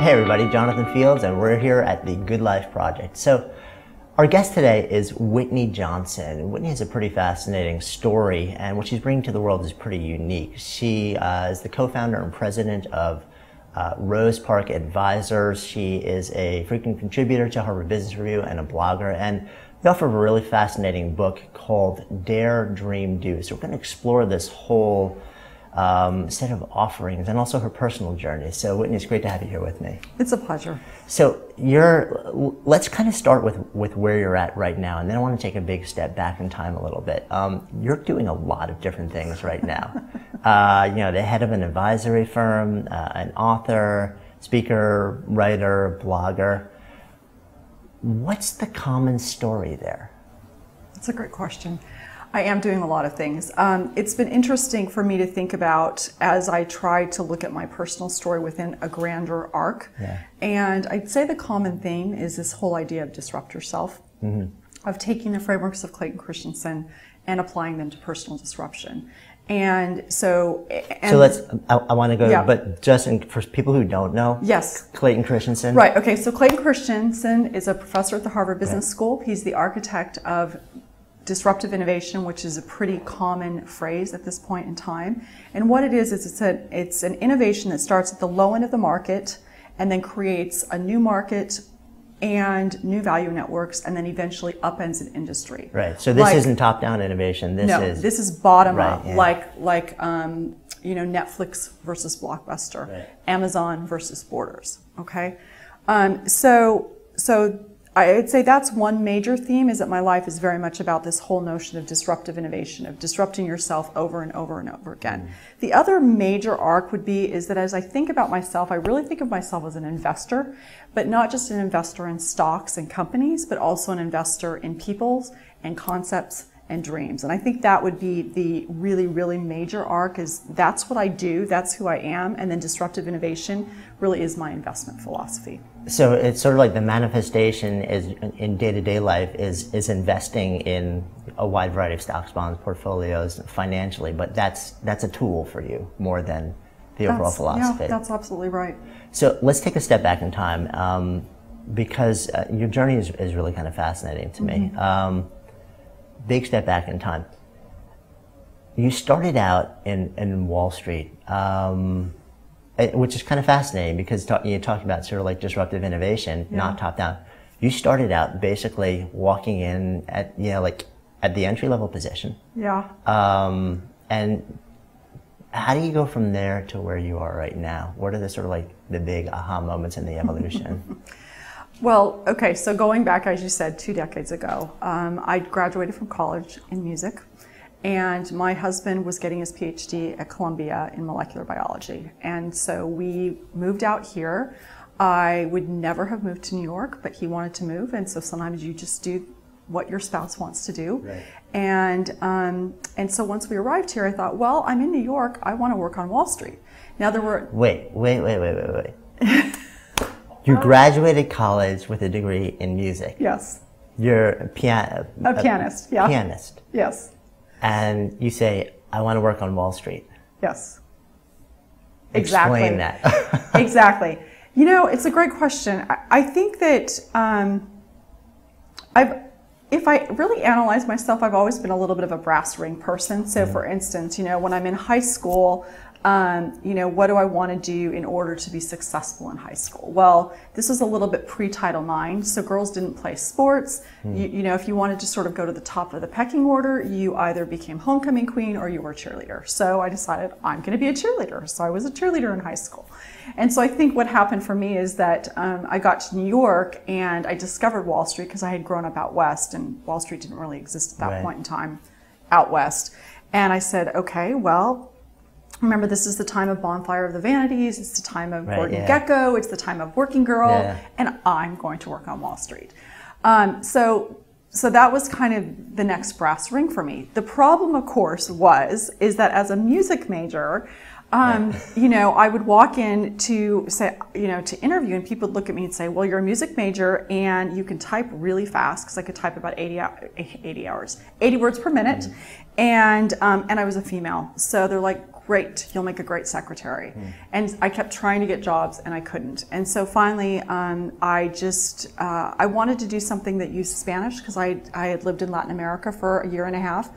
Hey everybody, Jonathan Fields, and we're here at the Good Life Project. So our guest today is Whitney Johnson. Whitney has a pretty fascinating story, and what she's bringing to the world is pretty unique. She is the co-founder and president of Rose Park Advisors. She is a frequent contributor to Harvard Business Review and a blogger, and the author of a really fascinating book called Dare, Dream, Do. So we're going to explore this whole set of offerings and also her personal journey. So Whitney, it's great to have you here with me. It's a pleasure. So let's kind of start with where you're at right now, and then I want to take a big step back in time a little bit. You're doing a lot of different things right now. The head of an advisory firm, an author, speaker, writer, blogger. What's the common story there? That's a great question. I am doing a lot of things. It's been interesting for me to think about as I try to look at my personal story within a grander arc. Yeah. And I'd say the common theme is this whole idea of disrupt yourself, of taking the frameworks of Clayton Christensen and applying them to personal disruption. And so I want to go, but just for people who don't know, yes, Clayton Christensen. Right. Okay. So Clayton Christensen is a professor at the Harvard Business School. He's the architect of disruptive innovation, which is a pretty common phrase at this point in time. And what it is it's an innovation that starts at the low end of the market and then creates a new market and new value networks, and then eventually upends an industry. Right. So this isn't top-down innovation. This is bottom-up, yeah. like Netflix versus Blockbuster, right. Amazon versus Borders. Okay. So I'd say that's one major theme, is that my life is very much about this whole notion of disruptive innovation, of disrupting yourself over and over and over again. The other major arc would be is that as I think about myself, I really think of myself as an investor, but not just an investor in stocks and companies, but also an investor in people and concepts and dreams. And I think that would be the really, really major arc, is that's what I do, that's who I am, and then disruptive innovation really is my investment philosophy. So it's sort of like the manifestation is in day-to-day life is investing in a wide variety of stocks, bonds, portfolios financially, but that's a tool for you more than the overall philosophy. Yeah, that's absolutely right. So let's take a step back in time, because your journey is really kind of fascinating to me. Big step back in time. You started out in Wall Street, which is kind of fascinating because you talked about sort of like disruptive innovation, not top down. You started out basically walking in at the entry level position. Yeah. And how do you go from there to where you are right now? What are the sort of like the big aha moments in the evolution? Well, okay, so going back, as you said, 2 decades ago, I graduated from college in music, and my husband was getting his PhD at Columbia in molecular biology. And so we moved out here. I would never have moved to New York, but he wanted to move, and so sometimes you just do what your spouse wants to do. Right. And so once we arrived here, I thought, well, I'm in New York, I want to work on Wall Street. Now there were... Wait. You graduated college with a degree in music. Yes. You're a pianist. Yeah. Pianist. Yes. And you say, I want to work on Wall Street. Yes. Explain Exactly. that. Exactly. It's a great question. I think that if I really analyze myself, I've always been a little bit of a brass ring person. So for instance, when I'm in high school, what do I want to do in order to be successful in high school? Well, this was a little bit pre-Title IX, so girls didn't play sports. If you wanted to sort of go to the top of the pecking order, you either became homecoming queen or you were a cheerleader. So I decided I'm going to be a cheerleader. So I was a cheerleader in high school. And so I think what happened for me is that I got to New York and I discovered Wall Street because I had grown up out west, and Wall Street didn't really exist at that point in time out west. And I said, okay, well, remember, this is the time of Bonfire of the Vanities, it's the time of Gordon Gekko, it's the time of Working Girl, and I'm going to work on Wall Street. So that was kind of the next brass ring for me. The problem, of course, is that as a music major, I would walk in to say, to interview, and people would look at me and say, well, you're a music major and you can type really fast, because I could type about 80 words per minute. And I was a female. So they're like, great, you'll make a great secretary. And I kept trying to get jobs and I couldn't. And so finally, I wanted to do something that used Spanish because I had lived in Latin America for a year and a half.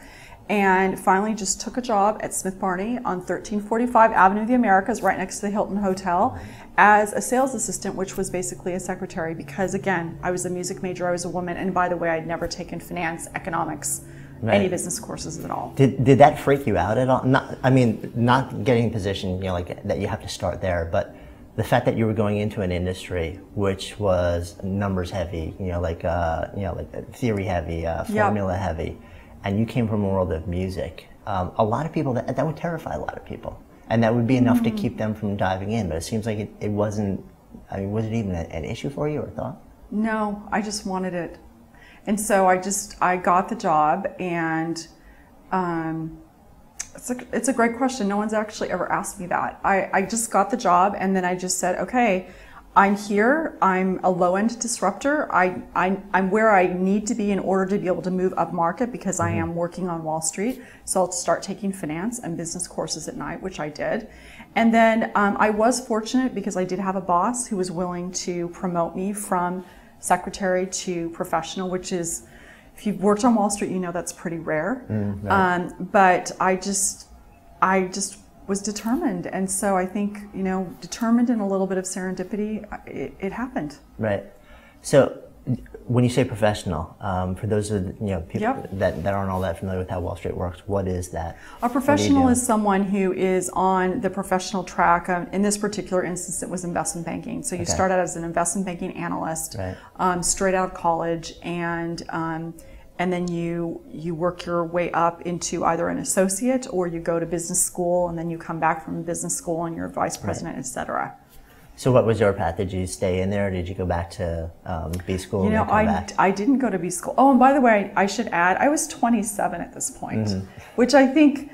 And finally just took a job at Smith Barney on 1345 Avenue of the Americas, right next to the Hilton Hotel, as a sales assistant, which was basically a secretary because, again, I was a music major, I was a woman, and by the way, I'd never taken finance, economics, any business courses at all. Did that freak you out at all? Not getting a position, like that you have to start there, but the fact that you were going into an industry which was numbers heavy, like theory heavy, formula heavy, and you came from a world of music, a lot of people, that would terrify a lot of people. And that would be enough to keep them from diving in. But it seems like it wasn't, was it even an issue for you or thought? No, I just wanted it. And so I got the job, and it's a great question. No one's actually ever asked me that. I just got the job, and then I just said, okay, I'm here. I'm a low-end disruptor. I'm where I need to be in order to be able to move up market because I am working on Wall Street. So I'll start taking finance and business courses at night, which I did. And then I was fortunate because I did have a boss who was willing to promote me from secretary to professional, which is, if you've worked on Wall Street, that's pretty rare. Right. But I just was determined. And so I think, determined and a little bit of serendipity, it happened. Right. So when you say professional, for those of people that aren't all that familiar with how Wall Street works, what is that? A professional is someone who is on the professional track. In this particular instance, it was investment banking. So you start out as an investment banking analyst, straight out of college, and then you work your way up into either an associate or you go to business school, and then you come back from business school and you're a vice president, etc. So what was your path? Did you stay in there, or did you go back to B school? I didn't go to B school. Oh, and by the way, I should add, I was 27 at this point, which I think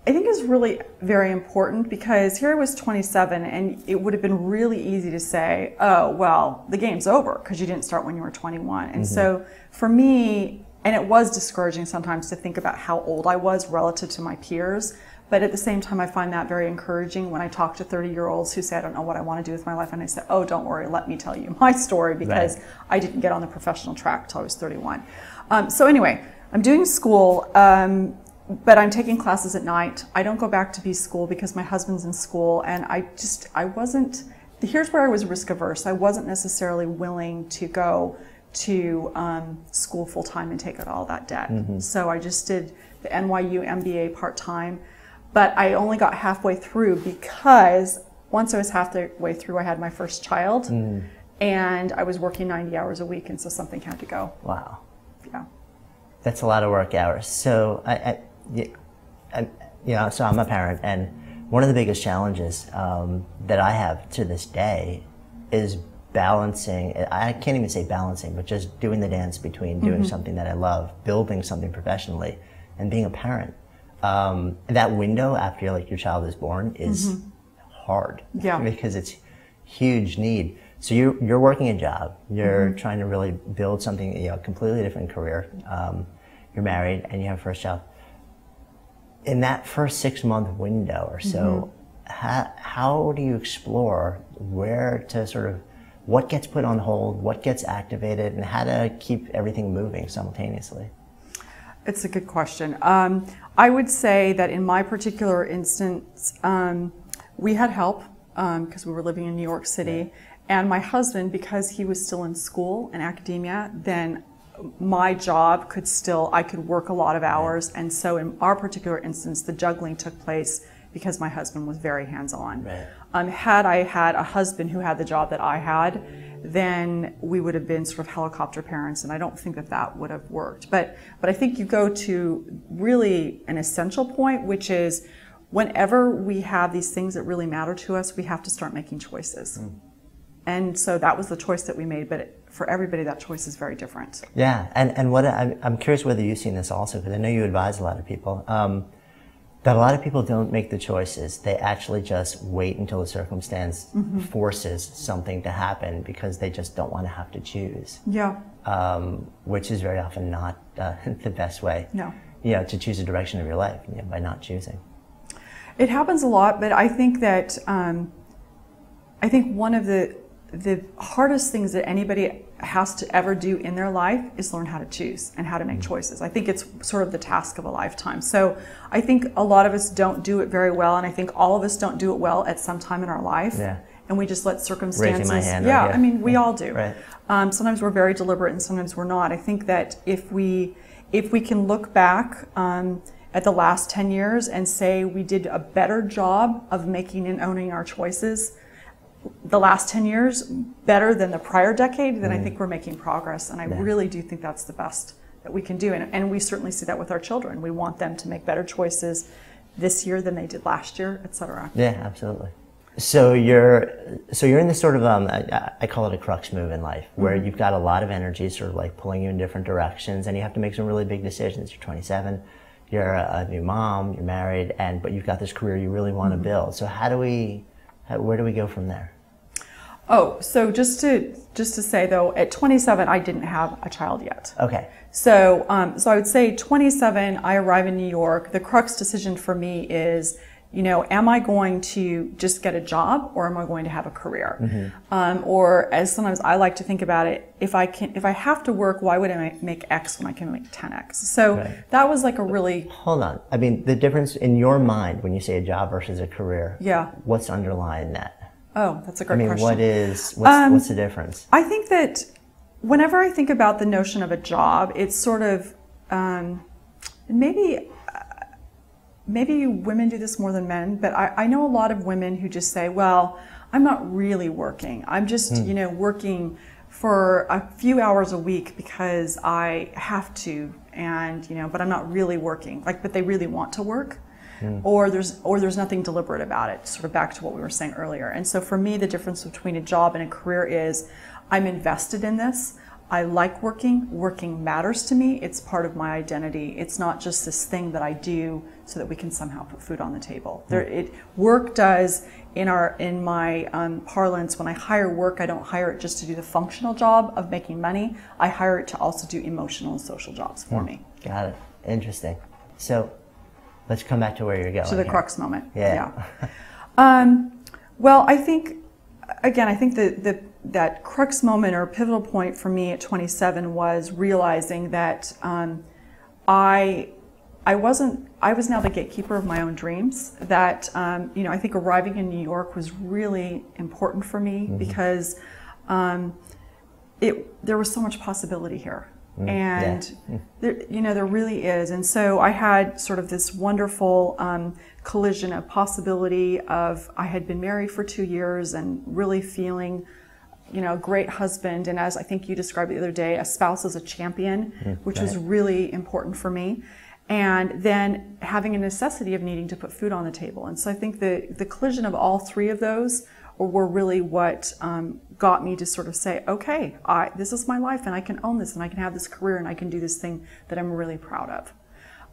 is really very important, because here I was 27 and it would have been really easy to say, oh, well, the game's over because you didn't start when you were 21. And so for me, and it was discouraging sometimes to think about how old I was relative to my peers, but at the same time, I find that very encouraging when I talk to 30-year-olds who say, I don't know what I want to do with my life. And I say, oh, don't worry, let me tell you my story, because I didn't get on the professional track until I was 31. So anyway, I'm doing school, but I'm taking classes at night. I don't go back to B school because my husband's in school, and I wasn't, here's where I was risk averse. I wasn't necessarily willing to go to school full time and take out all that debt. So I just did the NYU MBA part-time. But I only got halfway through because once I was halfway through, I had my first child, and I was working 90 hours a week, and so something had to go. Wow. Yeah. That's a lot of work hours. So so I'm a parent, and one of the biggest challenges that I have to this day is balancing. I can't even say balancing, but just doing the dance between doing something that I love, building something professionally, and being a parent. That window after your child is born is hard, because it's huge need. So you're working a job, you're trying to really build something, completely different career. You're married and you have a first child. In that first 6-month window or so, how do you explore where to what gets put on hold, what gets activated, and how to keep everything moving simultaneously? It's a good question. I would say that in my particular instance, we had help because we were living in New York City. And my husband, because he was still in school and academia, then my job I could work a lot of hours. And so in our particular instance, the juggling took place because my husband was very hands-on. Had I had a husband who had the job that I had, then we would have been sort of helicopter parents, and I don't think that would have worked. But I think you go to really an essential point, which is whenever we have these things that really matter to us, we have to start making choices. And so that was the choice that we made, but for everybody that choice is very different. Yeah, and what I'm curious whether you've seen this also, because I know you advise a lot of people. That a lot of people don't make the choices. They actually just wait until the circumstance forces something to happen because they just don't want to have to choose. Yeah. Which is very often not the best way. No. To choose the direction of your life by not choosing. It happens a lot, but I think that one of the hardest things that anybody has to ever do in their life is learn how to choose and how to make choices. I think it's sort of the task of a lifetime. So I think a lot of us don't do it very well, and I think all of us don't do it well at some time in our life. Yeah. And we just let circumstances. Raising my hand. Yeah, right I mean, we all do. Right. Sometimes we're very deliberate, and sometimes we're not. I think that if we can look back at the last 10 years and say we did a better job of making and owning our choices the last 10 years better than the prior decade, then I think we're making progress. And I really do think that's the best that we can do. And we certainly see that with our children. We want them to make better choices this year than they did last year, et cetera. Yeah, absolutely. So you're in this sort of I call it a crux move in life, where you've got a lot of energy sort of like pulling you in different directions, and you have to make some really big decisions. You're 27, you're a new mom, you're married, but you've got this career you really want to build. So where do we go from there? Oh, so just to say though, at 27, I didn't have a child yet. Okay. So I would say 27, I arrive in New York. The crux decision for me is, am I going to just get a job, or am I going to have a career? Or as sometimes I like to think about it, if I have to work, why would I make X when I can make 10X? So that was like a really... Hold on. I mean, the difference in your mind when you say a job versus a career, what's underlying that? Oh, that's a great question. What's the difference? I think that whenever I think about the notion of a job, it's sort of, maybe women do this more than men, but I know a lot of women who just say, well, I'm not really working. I'm just, working for a few hours a week because I have to, but I'm not really working. But they really want to work. Or there's nothing deliberate about it, sort of back to what we were saying earlier. And so for me, the difference between a job and a career is I'm invested in this. I like working. Working matters to me. It's part of my identity. It's not just this thing that I do so that we can somehow put food on the table. Work does, in my parlance, when I hire work, I don't hire it just to do the functional job of making money. I hire it to also do emotional and social jobs for me. Got it. Interesting. So let's come back to where you're going. To the crux moment. Yeah. Well, I think that crux moment or pivotal point for me at 27 was realizing that I was now the gatekeeper of my own dreams. That I think arriving in New York was really important for me because there was so much possibility here. And there really is. And so I had sort of this wonderful collision of possibility of I had been married for 2 years and really feeling, a great husband. And as I think you described the other day, a spouse as a champion, which was really important for me. And then having a necessity of needing to put food on the table. And so I think the collision of all three of those were really what got me to sort of say, okay, this is my life and I can own this and I can have this career and I can do this thing that I'm really proud of.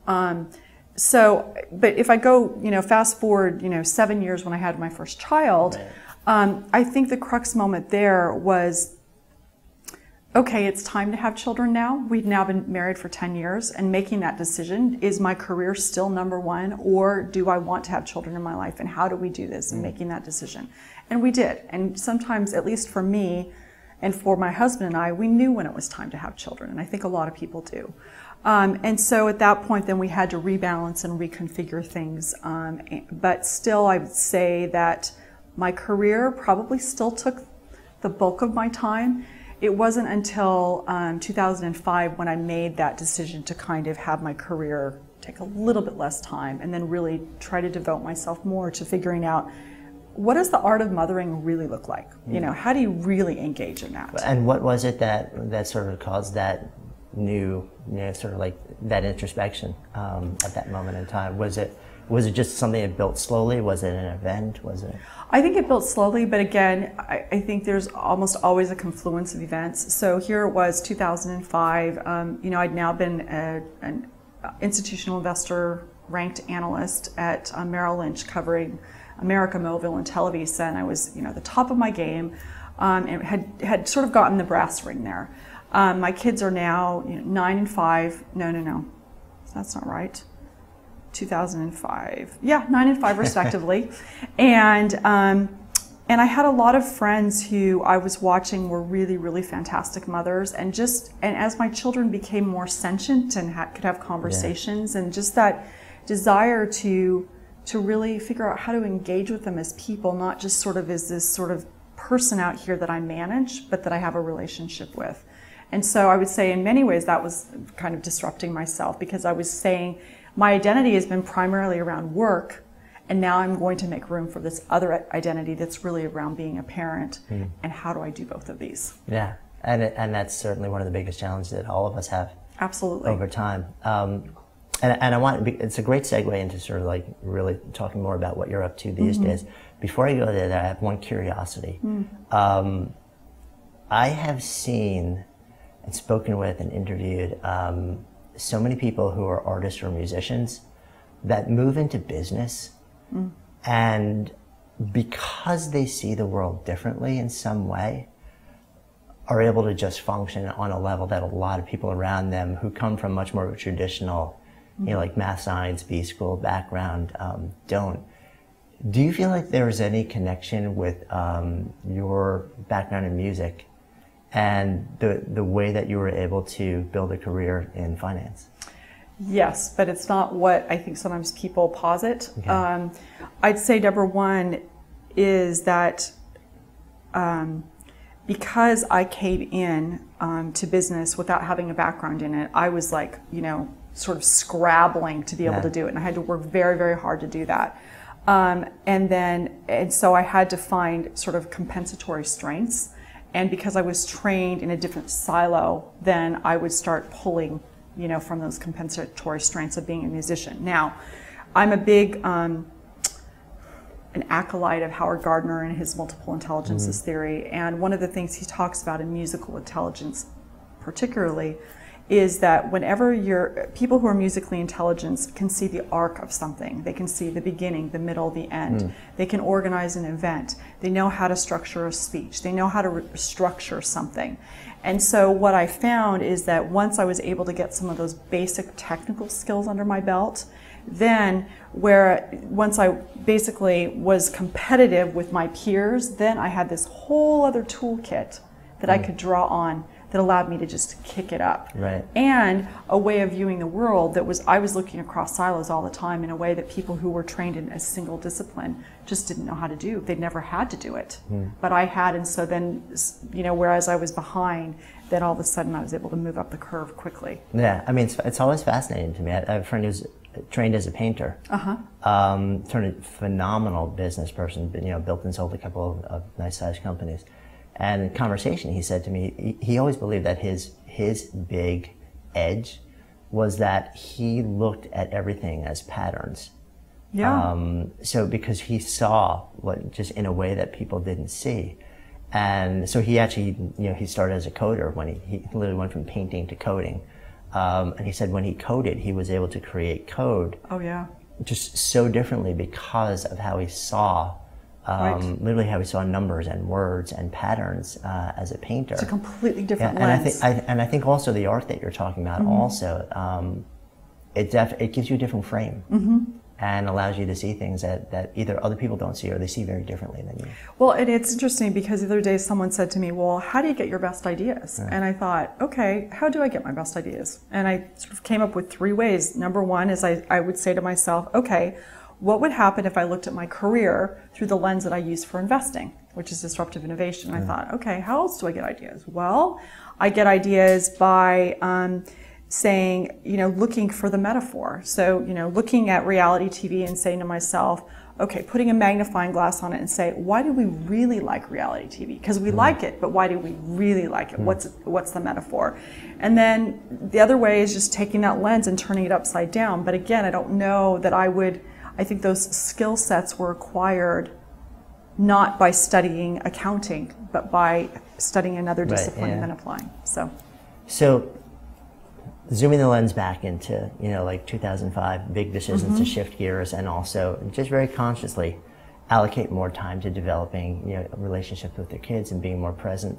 But if I go, fast forward, 7 years when I had my first child, I think the crux moment there was, okay, it's time to have children now. We've now been married for 10 years and making that decision, is my career still number one, or do I want to have children in my life, and how do we do this and making that decision? And we did. And sometimes, at least for me and for my husband and I, we knew when it was time to have children. And I think a lot of people do. And so at that point, then we had to rebalance and reconfigure things. But still, I would say that my career probably still took the bulk of my time. It wasn't until 2005 when I made that decision to kind of have my career take a little bit less time and then really try to devote myself more to figuring out, what does the art of mothering really look like? How do you really engage in that? And what was it that sort of caused that new, sort of like that introspection at that moment in time? Was it just something that built slowly? Was it an event? Was it? I think it built slowly, but again, I think there's almost always a confluence of events. So here it was, 2005. I'd now been an institutional investor, ranked analyst at Merrill Lynch, covering America, Mobile, and Televisa, and I was, the top of my game, and had sort of gotten the brass ring there. My kids are now 9 and 5. No, that's not right. 2005. Yeah, 9 and 5 respectively. And I had a lot of friends who I was watching were really, really fantastic mothers. And as my children became more sentient and could have conversations, and just that desire to really figure out how to engage with them as people, not just sort of as this sort of person out here that I manage, but that I have a relationship with. And so I would say in many ways that was kind of disrupting myself, because I was saying my identity has been primarily around work, and now I'm going to make room for this other identity that's really around being a parent. And how do I do both of these? Yeah, and that's certainly one of the biggest challenges that all of us have. Absolutely. Over time. And I want, it's a great segue into sort of like really talking more about what you're up to these days. Before I go there, I have one curiosity. I have seen and spoken with and interviewed so many people who are artists or musicians that move into business, and because they see the world differently in some way, are able to just function on a level that a lot of people around them who come from much more of a traditional, like math, science, B school background, don't. Do you feel like there's any connection with your background in music and the way that you were able to build a career in finance? Yes, but it's not what I think sometimes people posit. Okay. I'd say number one is that because I came in to business without having a background in it, I was like, sort of scrabbling to be able to do it. And I had to work very, very hard to do that. And so I had to find sort of compensatory strengths. And because I was trained in a different silo, then I would start pulling, from those compensatory strengths of being a musician. Now, I'm a big an acolyte of Howard Gardner and his multiple intelligences theory. And one of the things he talks about in musical intelligence particularly is that whenever people who are musically intelligent can see the arc of something, they can see the beginning, the middle, the end. They can organize an event. They know how to structure a speech. They know how to structure something. And so what I found is that once I was able to get some of those basic technical skills under my belt, then once I basically was competitive with my peers, then I had this whole other toolkit that I could draw on that allowed me to just kick it up. Right. And a way of viewing the world I was looking across silos all the time in a way that people who were trained in a single discipline just didn't know how to do. They'd never had to do it. But I had, and so then, whereas I was behind, then all of a sudden I was able to move up the curve quickly. Yeah, I mean, it's always fascinating to me. I have a friend who's trained as a painter, turned a phenomenal business person, built and sold a couple of nice-sized companies. And in conversation, he said to me, he always believed that his big edge was that he looked at everything as patterns. Yeah. So because he saw just in a way that people didn't see. And so he actually, he started as a coder when he literally went from painting to coding. And he said when he coded, he was able to create code. Oh, yeah. Just so differently because of how he saw literally how he saw numbers and words and patterns as a painter. It's a completely different lens. lens. And I think also the art that you're talking about also, it gives you a different frame and allows you to see things that either other people don't see or they see very differently than you. Well, it's interesting because the other day someone said to me, well, how do you get your best ideas? And I thought, okay, how do I get my best ideas? And I sort of came up with 3 ways. Number one is I would say to myself, okay, what would happen if I looked at my career through the lens that I use for investing, which is disruptive innovation? I thought, okay, how else do I get ideas? Well, I get ideas by saying, looking for the metaphor. So, looking at reality TV and saying to myself, okay, putting a magnifying glass on it and say, why do we really like reality TV? Because we like it, but why do we really like it? What's the metaphor? And then the other way is just taking that lens and turning it upside down. But again, I don't know that I think those skill sets were acquired not by studying accounting, but by studying another discipline and then applying. So zooming the lens back into, like 2005, big decisions to shift gears and also just very consciously allocate more time to developing, relationships with their kids and being more present.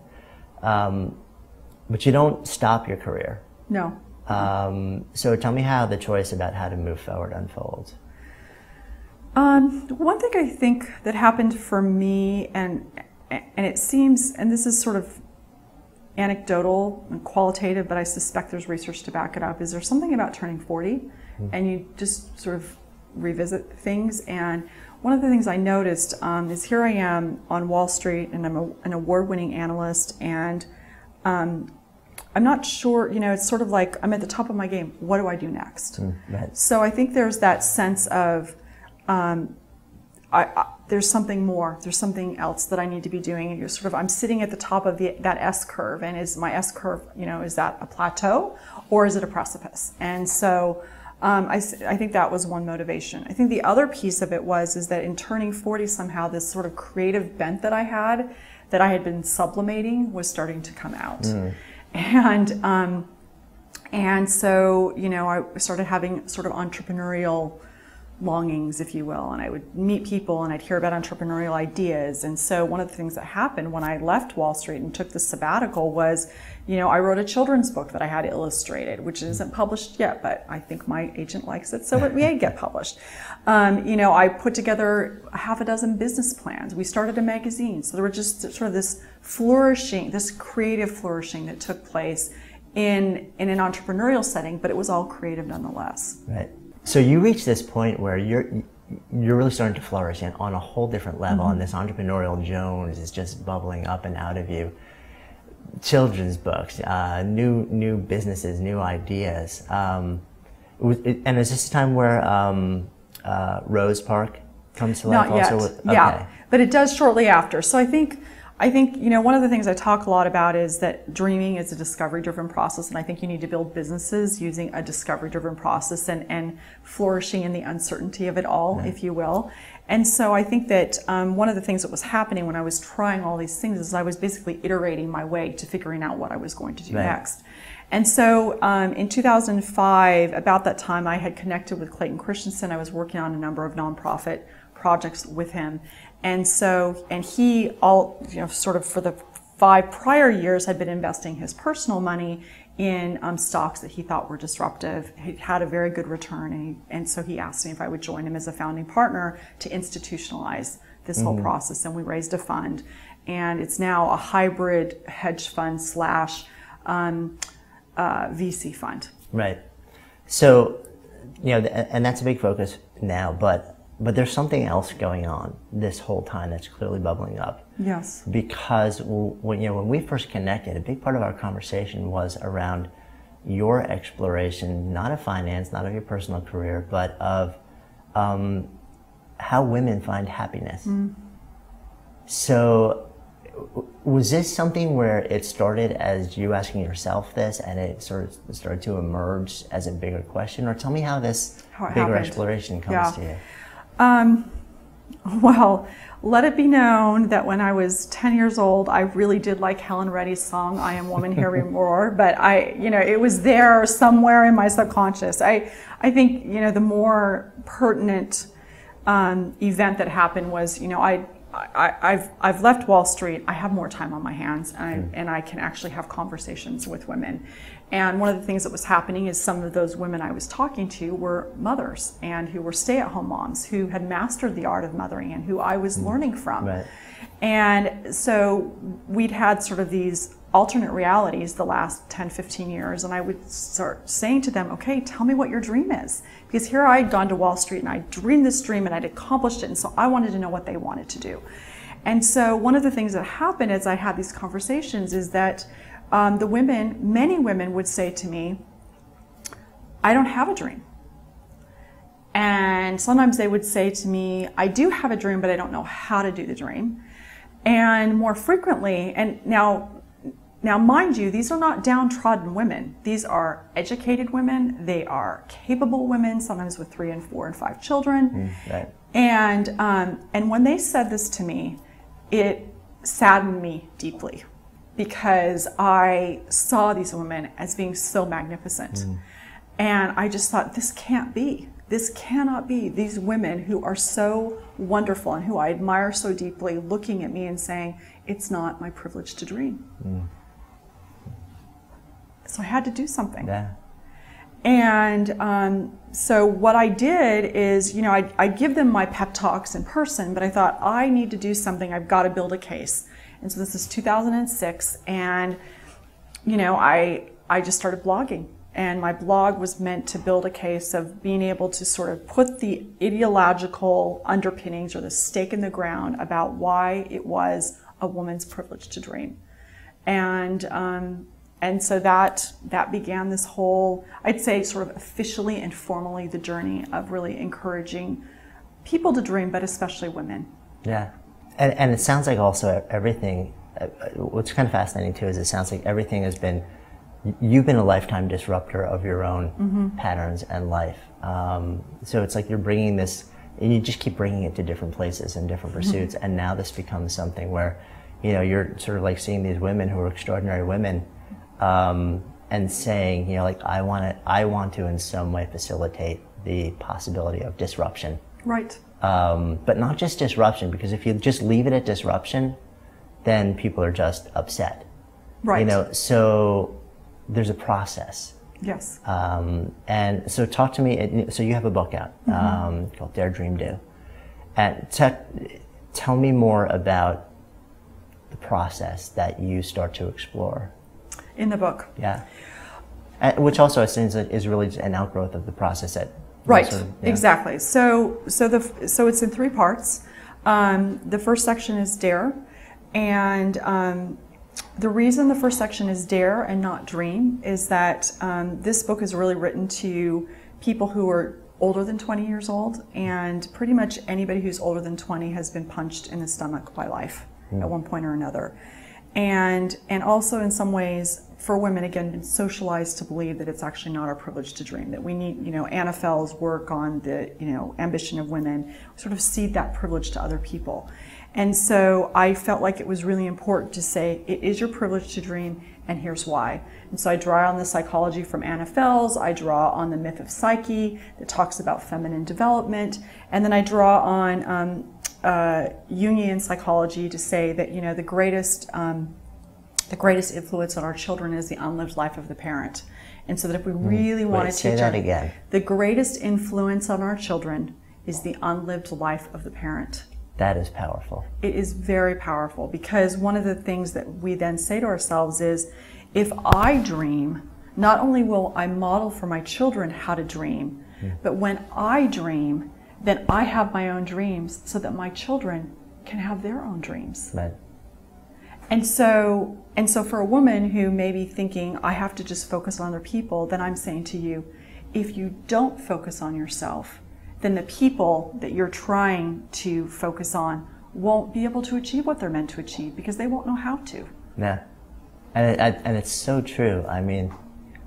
But you don't stop your career. No. So tell me how the choice about how to move forward unfolds. One thing I think that happened for me, and it seems, and this is sort of anecdotal and qualitative, but I suspect there's research to back it up, is there's something about turning 40 and you just sort of revisit things. And one of the things I noticed is here I am on Wall Street, and I'm an award-winning analyst, and I'm not sure, it's sort of like I'm at the top of my game. What do I do next? Right. So I think there's that sense of there's something more, there's something else that I need to be doing, and I'm sitting at the top of that S curve, and is my S curve, is that a plateau or is it a precipice? And so I think that was one motivation. I think the other piece of it is that in turning 40, somehow this sort of creative bent that I had been sublimating was starting to come out. And so, I started having sort of entrepreneurial longings, if you will, and I would meet people and I'd hear about entrepreneurial ideas. And so one of the things that happened when I left Wall Street and took the sabbatical was, I wrote a children's book that I had illustrated, which isn't published yet, but I think my agent likes it, so it may get published. I put together half a dozen business plans. We started a magazine. So there were just sort of this creative flourishing that took place in an entrepreneurial setting, but it was all creative nonetheless. Right. So you reach this point where you're really starting to flourish and on a whole different level, and this entrepreneurial Jones is just bubbling up and out of you. Children's books, new businesses, new ideas. And is this a time where Rose Park comes to life? Not yet. Also? Okay. Yeah, but it does shortly after. So I think one of the things I talk a lot about is that dreaming is a discovery-driven process, and I think you need to build businesses using a discovery-driven process and flourishing in the uncertainty of it all, if you will. And so I think that one of the things that was happening when I was trying all these things is I was basically iterating my way to figuring out what I was going to do next. And so in 2005, about that time, I had connected with Clayton Christensen. I was working on a number of nonprofit projects with him. And he sort of for the 5 prior years had been investing his personal money in stocks that he thought were disruptive. He had a very good return, and so he asked me if I would join him as a founding partner to institutionalize this whole process. And we raised a fund, and it's now a hybrid hedge fund / VC fund. Right. So, and that's a big focus now, but there's something else going on this whole time that's clearly bubbling up. Yes. Because when we first connected, a big part of our conversation was around your exploration, not of finance, not of your personal career, but of how women find happiness. So was this something where it started as you asking yourself this and it sort of started to emerge as a bigger question? Or tell me how this bigger exploration comes to you. Well, let it be known that when I was 10 years old, I really did like Helen Reddy's song, I Am Woman, Hear Me Roar, but it was there somewhere in my subconscious. I think, the more pertinent event that happened was, I've left Wall Street. I have more time on my hands, and I can actually have conversations with women. And one of the things that was happening is some of those women I was talking to were mothers, and who were stay-at-home moms who had mastered the art of mothering and who I was learning from. Right. And so we'd had sort of these alternate realities the last 10, 15 years, and I would start saying to them, okay, tell me what your dream is. Because here I had gone to Wall Street and I dreamed this dream and I'd accomplished it, and so I wanted to know what they wanted to do. And so one of the things that happened as I had these conversations is that many women would say to me, I don't have a dream. And sometimes they would say to me, I do have a dream, but I don't know how to do the dream. And more frequently, and now mind you, these are not downtrodden women. These are educated women. They are capable women, sometimes with 3 and 4 and 5 children. Right. And when they said this to me, it saddened me deeply, because I saw these women as being so magnificent. And I just thought, this can't be. This cannot be. These women who are so wonderful and who I admire so deeply looking at me and saying, it's not my privilege to dream. So I had to do something. Yeah. And so what I did is, you know, I give them my pep talks in person, but I thought I need to do something. I've got to build a case. And so this is 2006, and you know, I just started blogging. And my blog was meant to build a case of being able to sort of put the ideological underpinnings or the stake in the ground about why it was a woman's privilege to dream. And so that began this whole, I'd say sort of officially and formally, the journey of really encouraging people to dream, but especially women. Yeah. And it sounds like also everything, what's kind of fascinating too is it sounds like everything has been, you've been a lifetime disruptor of your own patterns and life. So it's like you're bringing this, and you just keep bringing it to different places and different pursuits. And now this becomes something where, you know, you're sort of like seeing these women who are extraordinary women, and saying, you know, like, I want to in some way facilitate the possibility of disruption. Right. But not just disruption, because if you just leave it at disruption, then people are just upset. Right. You know, so there's a process. Yes. And so talk to me, so you have a book out called Dare, Dream, Do. And tell me more about the process that you start to explore. In the book. Yeah. Which also is really an outgrowth of the process that. Right, sort of, yeah. Exactly. So it's in 3 parts. The first section is dare, and the reason the first section is dare and not dream is that this book is really written to people who are older than 20 years old, and pretty much anybody who's older than 20 has been punched in the stomach by life at one point or another. And also in some ways, for women, again, been socialized to believe that it's actually not our privilege to dream, that we need, you know, Anna Fell's work on the, you know, ambition of women, sort of cede that privilege to other people. And so I felt like it was really important to say, it is your privilege to dream, and here's why. And so I draw on the psychology from Anna Fell's, I draw on the myth of Psyche that talks about feminine development, and then I draw on Jungian psychology to say that, you know, the greatest influence on our children is the unlived life of the parent. And so that if we really want to teach again. The greatest influence on our children is the unlived life of the parent. That is powerful. It is very powerful, because one of the things that we then say to ourselves is, if I dream, not only will I model for my children how to dream, but when I dream, then I have my own dreams so that my children can have their own dreams. Right. And so for a woman who may be thinking, I have to just focus on other people, then I'm saying to you, if you don't focus on yourself, then the people that you're trying to focus on won't be able to achieve what they're meant to achieve, because they won't know how to. Yeah. And it's so true. I mean,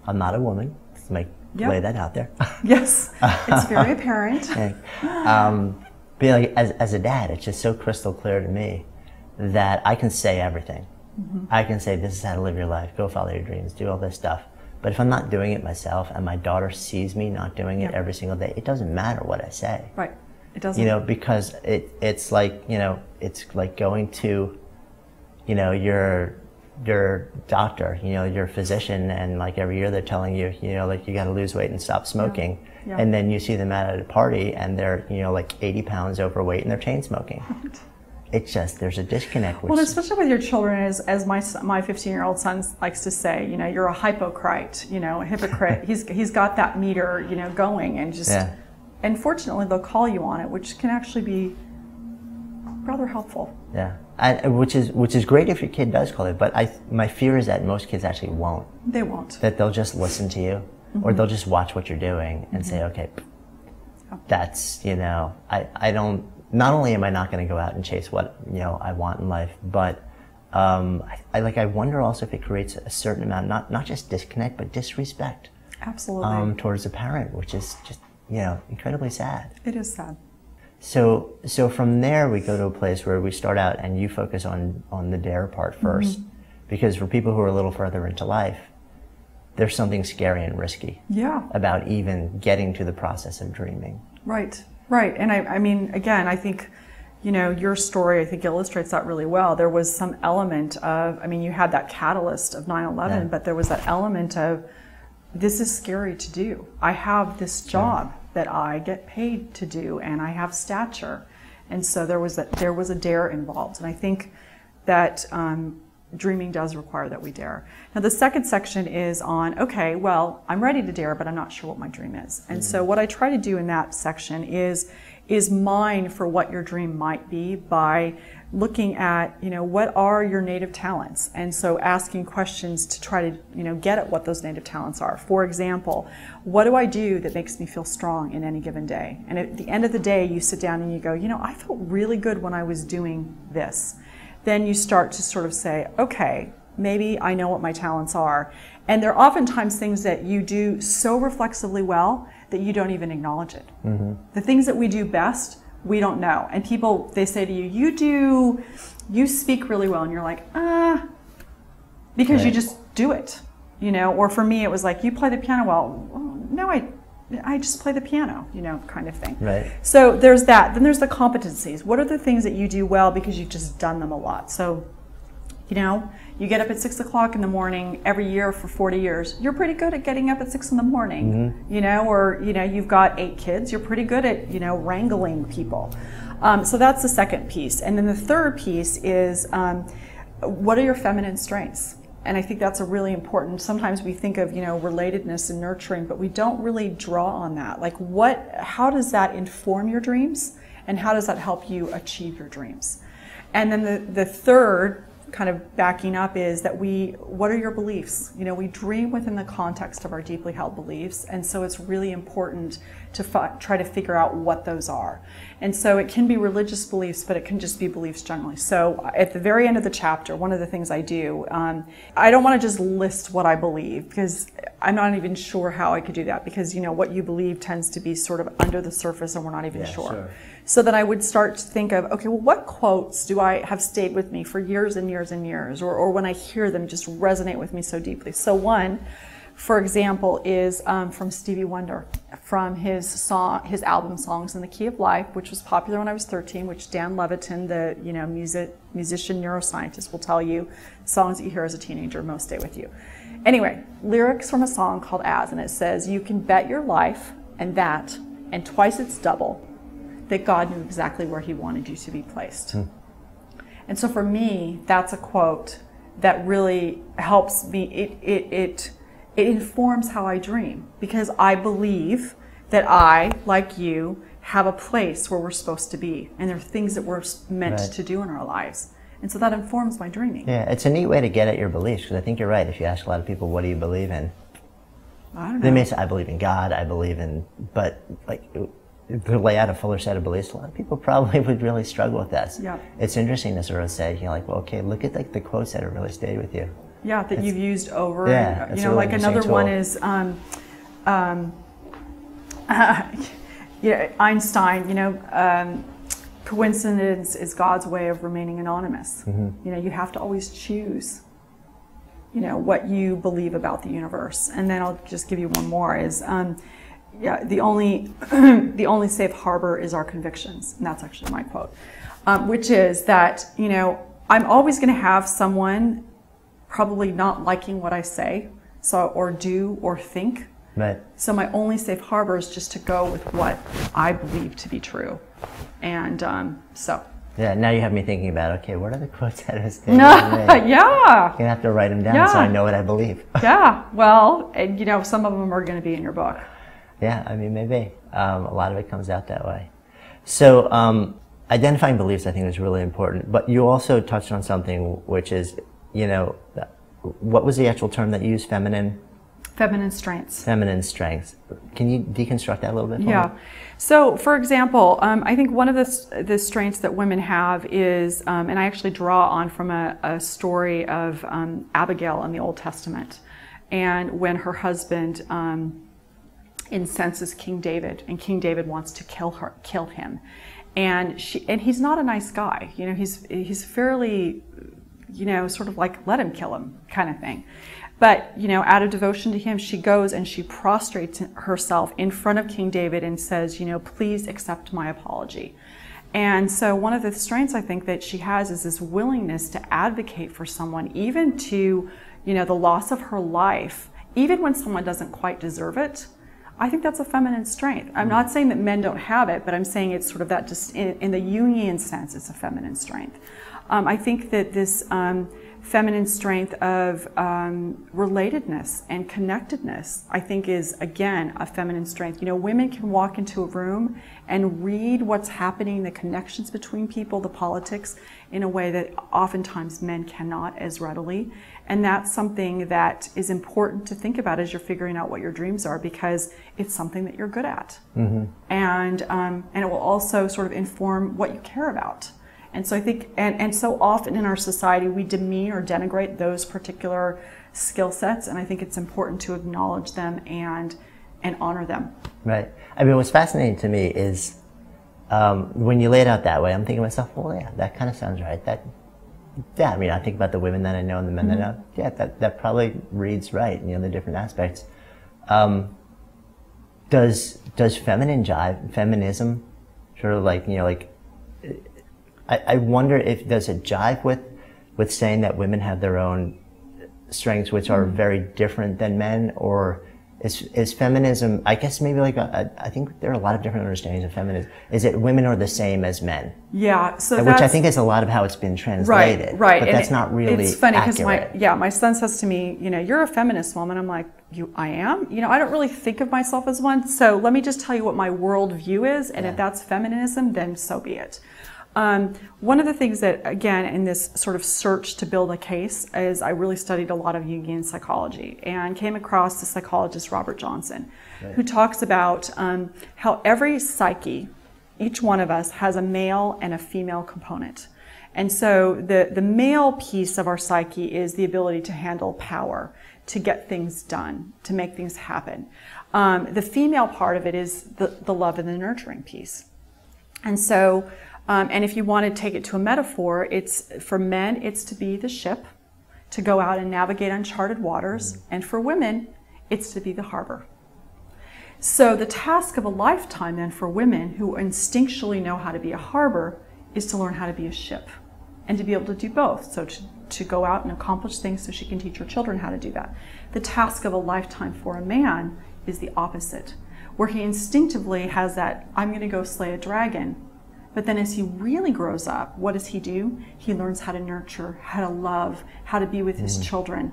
I'm not a woman. Let's lay that out there. Yes. It's very apparent. But like, as a dad, it's just so crystal clear to me that I can say everything. I can say, this is how to live your life, go follow your dreams, do all this stuff. But if I'm not doing it myself, and my daughter sees me not doing it every single day, it doesn't matter what I say. Right. It doesn't. You know, because it's like, you know, it's like going to, you know, your doctor, you know, your physician, and like every year they're telling you, you know, like you got to lose weight and stop smoking. Yeah. And then you see them out at a party and they're, you know, like 80 pounds overweight and they're chain smoking. Right. It's just, there's a disconnect. Well, especially with your children, as my 15-year-old son likes to say, you know, you're a hypocrite, you know, a hypocrite. he's got that meter, you know, going, and just, and fortunately they'll call you on it, which can actually be rather helpful. Yeah, which is great if your kid does call it, but my fear is that most kids actually won't. They won't. That they'll just listen to you, or they'll just watch what you're doing and say, okay, that's, you know, I don't. Not only am I not going to go out and chase what, you know, I want in life, but I wonder also if it creates a certain amount, not just disconnect, but disrespect. Absolutely. Towards the parent, which is just, you know, incredibly sad. It is sad. So from there we go to a place where we start out and you focus on the dare part first, because for people who are a little further into life, there's something scary and risky about even getting to the process of dreaming. Right. Right, and I mean, again, I think, you know, your story, I think, illustrates that really well. There was some element of, I mean, you had that catalyst of 9/11, but there was that element of this is scary to do. I have this job that I get paid to do, and I have stature. And so there was a dare involved. And I think that dreaming does require that we dare. Now the second section is on, okay, well, I'm ready to dare, but I'm not sure what my dream is. And so what I try to do in that section is mine for what your dream might be by looking at, what are your native talents? And so asking questions to try to, get at what those native talents are. For example, what do I do that makes me feel strong in any given day? And at the end of the day, you sit down and you go, I felt really good when I was doing this. Then you start to sort of say, okay, maybe I know what my talents are. And there are oftentimes things that you do so reflexively well that you don't even acknowledge it. The things that we do best, we don't know. And people, they say to you, you speak really well. And you're like, because you just do it, Or for me, it was like, you play the piano well. No, I just play the piano, kind of thing. Right. So there's that. Then there's the competencies. What are the things that you do well because you've just done them a lot? So, you get up at 6 o'clock in the morning every year for 40 years. You're pretty good at getting up at 6 in the morning, or, you've got 8 kids. You're pretty good at, wrangling people. So that's the second piece. And then the third piece is, what are your feminine strengths? And I think that's a really important, sometimes we think of, relatedness and nurturing, but we don't really draw on that. Like how does that inform your dreams? And how does that help you achieve your dreams? And then the third, kind of backing up, is that what are your beliefs? We dream within the context of our deeply held beliefs. And so it's really important to try to figure out what those are. And so it can be religious beliefs, but it can just be beliefs generally. So at the very end of the chapter, one of the things I do, I don't want to just list what I believe, because I'm not even sure how I could do that, because what you believe tends to be sort of under the surface and we're not even sure. So then I would start to think of, okay, well, what quotes do I have stayed with me for years and years and years, or when I hear them just resonate with me so deeply. So one, for example, is from Stevie Wonder, from his album Songs in the Key of Life, which was popular when I was 13, which Dan Levitin, the musician neuroscientist, will tell you, songs that you hear as a teenager most stay with you. Anyway, lyrics from a song called As, and it says, you can bet your life and that, and twice its double, that God knew exactly where he wanted you to be placed. And so for me, that's a quote that really helps me. It informs how I dream, because I believe that I, like you, have a place where we're supposed to be, and there are things that we're meant to do in our lives. And so that informs my dreaming. Yeah, it's a neat way to get at your beliefs, because I think you're right. If you ask a lot of people, what do you believe in? I don't know. They may say, I believe in God, I believe in, but like, to lay out a fuller set of beliefs, a lot of people probably would really struggle with that. Yeah. It's interesting to sort of say, well, okay, look at like the quotes that have really stayed with you. Yeah, that you've used over. Yeah, and, really like another tool. One is Einstein. Coincidence is God's way of remaining anonymous. You have to always choose. What you believe about the universe. And then I'll just give you one more. Is the only safe harbor is our convictions, and that's actually my quote, which is that I'm always going to have someone probably not liking what I say, or do or think. Right. So my only safe harbor is just to go with what I believe to be true, and so. Yeah, now you have me thinking about, okay, what are the quotes that have stayed? Yeah. You're going to have to write them down so I know what I believe. Yeah, well, and some of them are going to be in your book. Yeah, I mean, maybe. A lot of it comes out that way. So identifying beliefs, I think, is really important. But you also touched on something, which is, what was the actual term that you used? Feminine? Feminine strengths. Feminine strengths. Can you deconstruct that a little bit for me? Yeah. So, for example, I think one of the strengths that women have is, and I actually draw on from a story of Abigail in the Old Testament, and when her husband incenses King David, and King David wants to kill him, and he's not a nice guy. He's fairly, sort of like, let him kill him kind of thing. But, out of devotion to him, she goes and she prostrates herself in front of King David and says, please accept my apology. And so one of the strengths I think that she has is this willingness to advocate for someone, even to, the loss of her life, even when someone doesn't quite deserve it, I think that's a feminine strength. I'm not saying that men don't have it, but I'm saying it's sort of that, just in the Jungian sense, it's a feminine strength. I think that this feminine strength of relatedness and connectedness, I think, is, again, a feminine strength. You know, women can walk into a room and read what's happening, the connections between people, the politics, in a way that oftentimes men cannot as readily. And that's something that is important to think about as you're figuring out what your dreams are, because it's something that you're good at. Mm-hmm. And it will also sort of inform what you care about. And so I think, and so often in our society, we demean or denigrate those particular skill sets, and I think it's important to acknowledge them and honor them. Right. I mean, what's fascinating to me is when you lay it out that way, I'm thinking to myself, well, yeah, that kind of sounds right. Yeah, I mean, I think about the women that I know and the men that I know. Yeah, that probably reads right, you know, the different aspects. Does feminism sort of like, you know, like, I wonder if, does it jive with saying that women have their own strengths which are very different than men, or is feminism, I guess maybe like I think there are a lot of different understandings of feminism. Is it women are the same as men? Yeah, so which I think is a lot of how it's been translated. Right. But that's not really It's funny because accurate. my son says to me, you know, you're a feminist woman. I'm like, I am? You know, I don't really think of myself as one. So let me just tell you what my worldview is, and if that's feminism, then so be it. One of the things that, again, in this sort of search to build a case, is I really studied a lot of Jungian psychology and came across the psychologist Robert Johnson, who talks about how every psyche, each one of us, has a male and a female component. And so the male piece of our psyche is the ability to handle power, to get things done, to make things happen. The female part of it is the love and the nurturing piece. And so, and if you want to take it to a metaphor, it's, for men, it's to be the ship, to go out and navigate uncharted waters, and for women, it's to be the harbor. So the task of a lifetime then for women who instinctually know how to be a harbor is to learn how to be a ship and to be able to do both. So to go out and accomplish things so she can teach her children how to do that. The task of a lifetime for a man is the opposite, where he instinctively has that, I'm going to go slay a dragon. But then as he really grows up, what does he do? He learns how to nurture, how to love, how to be with his children.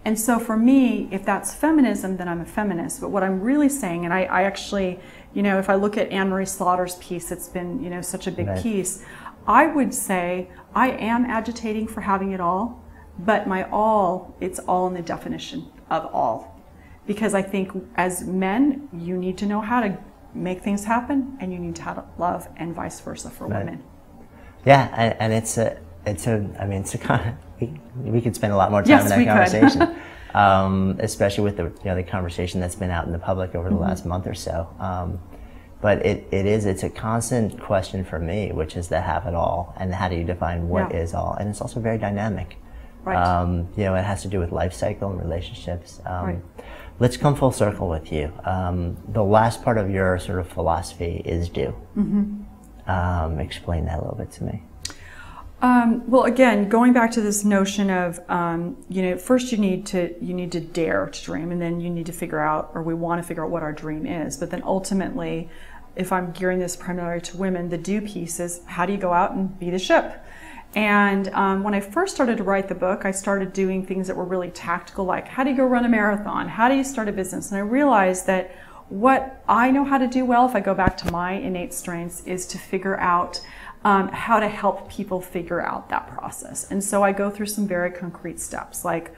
And so for me, if that's feminism, then I'm a feminist. But what I'm really saying, and I actually, you know, if I look at Anne Marie Slaughter's piece, it's been, you know, such a big piece, I would say I am agitating for having it all, but my all, it's all in the definition of all. Because I think as men, you need to know how to make things happen, and you need to love, and vice versa for women. Yeah, and it's a kind of, we could spend a lot more time in that conversation, especially with the conversation that's been out in the public over the last month or so. But it's a constant question for me, which is the have it all, and how do you define what is all, and it's also very dynamic. Right. You know, it has to do with life cycle and relationships. Right. Let's come full circle with you. The last part of your sort of philosophy is do. Explain that a little bit to me. Well, again, going back to this notion of, you know, first you need to dare to dream, and then you need to figure out, or we want to figure out what our dream is. But then ultimately, if I'm gearing this primarily to women, the do piece is, how do you go out and be the ship? And when I first started to write the book, I started doing things that were really tactical, like how do you go run a marathon? How do you start a business? And I realized that what I know how to do well, if I go back to my innate strengths, is to figure out how to help people figure out that process. And so I go through some very concrete steps, like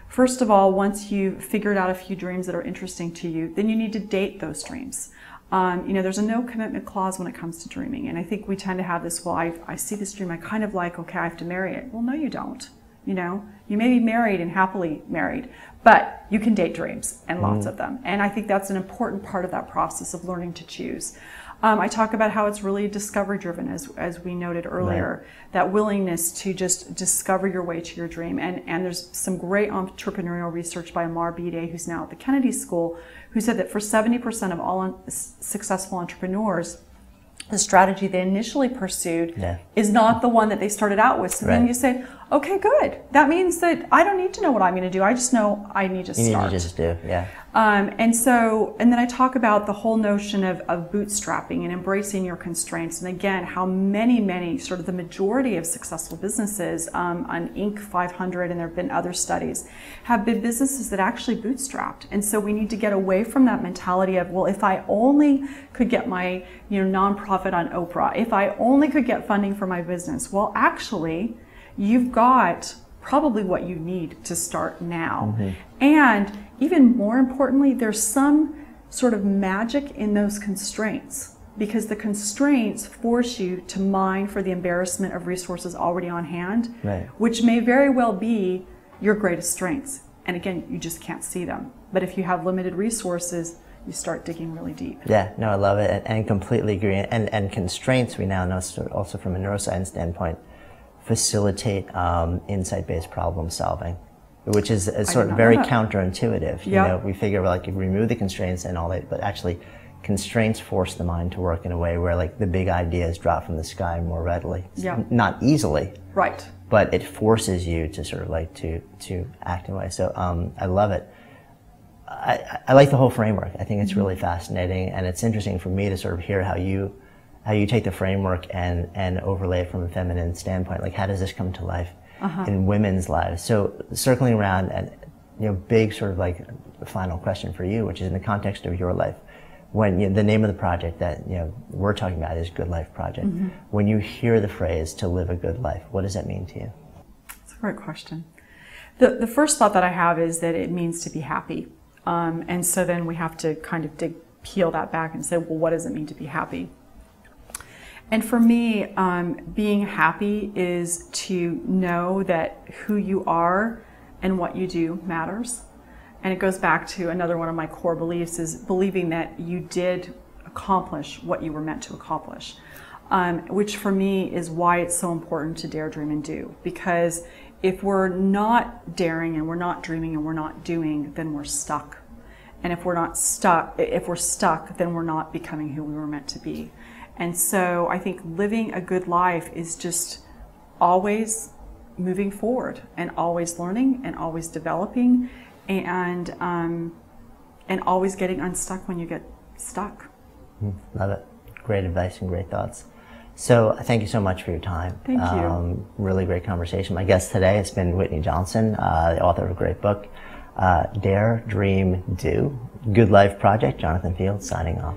first of all, once you've figured out a few dreams that are interesting to you, then you need to date those dreams. You know, there's a no commitment clause when it comes to dreaming. And I think we tend to have this, well, I see this dream, I kind of like, okay, I have to marry it. Well, no, you don't. You know, you may be married and happily married, but you can date dreams, and lots of them. And I think that's an important part of that process of learning to choose. I talk about how it's really discovery driven, as we noted earlier, that willingness to just discover your way to your dream. And there's some great entrepreneurial research by Amar Bide, who's now at the Kennedy School, who said that for 70% of all successful entrepreneurs, the strategy they initially pursued is not the one that they started out with. So then you say, Okay, good. That means that I don't need to know what I'm going to do. I just know I need to start. You need to just do, yeah. And then I talk about the whole notion of bootstrapping and embracing your constraints. And again, how many, sort of the majority of successful businesses on Inc. 500, and there have been other studies, have been businesses that actually bootstrapped. And so we need to get away from that mentality of, well, if I only could get my nonprofit on Oprah, if I only could get funding for my business. Well, actually, you've got probably what you need to start now. And even more importantly, there's some sort of magic in those constraints, because the constraints force you to mine for the embarrassment of resources already on hand, which may very well be your greatest strengths. And again, you just can't see them. But if you have limited resources, you start digging really deep. Yeah, no, I love it, and completely agree. And constraints, we now know, also from a neuroscience standpoint, facilitate insight-based problem solving, which is sort of very counterintuitive. You know, we figure like if we remove the constraints and all that, but actually constraints force the mind to work in a way where like the big ideas drop from the sky more readily. Not easily. Right. But it forces you to sort of like to act in a way. So I love it. I like the whole framework. I think it's really fascinating, and it's interesting for me to sort of hear how you take the framework and overlay it from a feminine standpoint. Like, how does this come to life in women's lives? So circling around, and big sort of like final question for you, which is in the context of your life. When the name of the project that we're talking about is Good Life Project. When you hear the phrase "to live a good life," what does that mean to you? That's a great question. The first thought that I have is that it means to be happy. And so then we have to kind of peel that back and say, well, what does it mean to be happy? And for me, being happy is to know that who you are and what you do matters. And it goes back to another one of my core beliefs, is believing that you did accomplish what you were meant to accomplish, which for me is why it's so important to dare, dream, and do. Because if we're not daring and we're not dreaming and we're not doing, then we're stuck. And if we're stuck, then we're not becoming who we were meant to be. And so I think living a good life is just always moving forward and always learning and always developing and always getting unstuck when you get stuck. Love it. Great advice and great thoughts. So thank you so much for your time. Thank you. Really great conversation. My guest today has been Whitney Johnson, the author of a great book, Dare, Dream, Do. Good Life Project. Jonathan Fields signing off.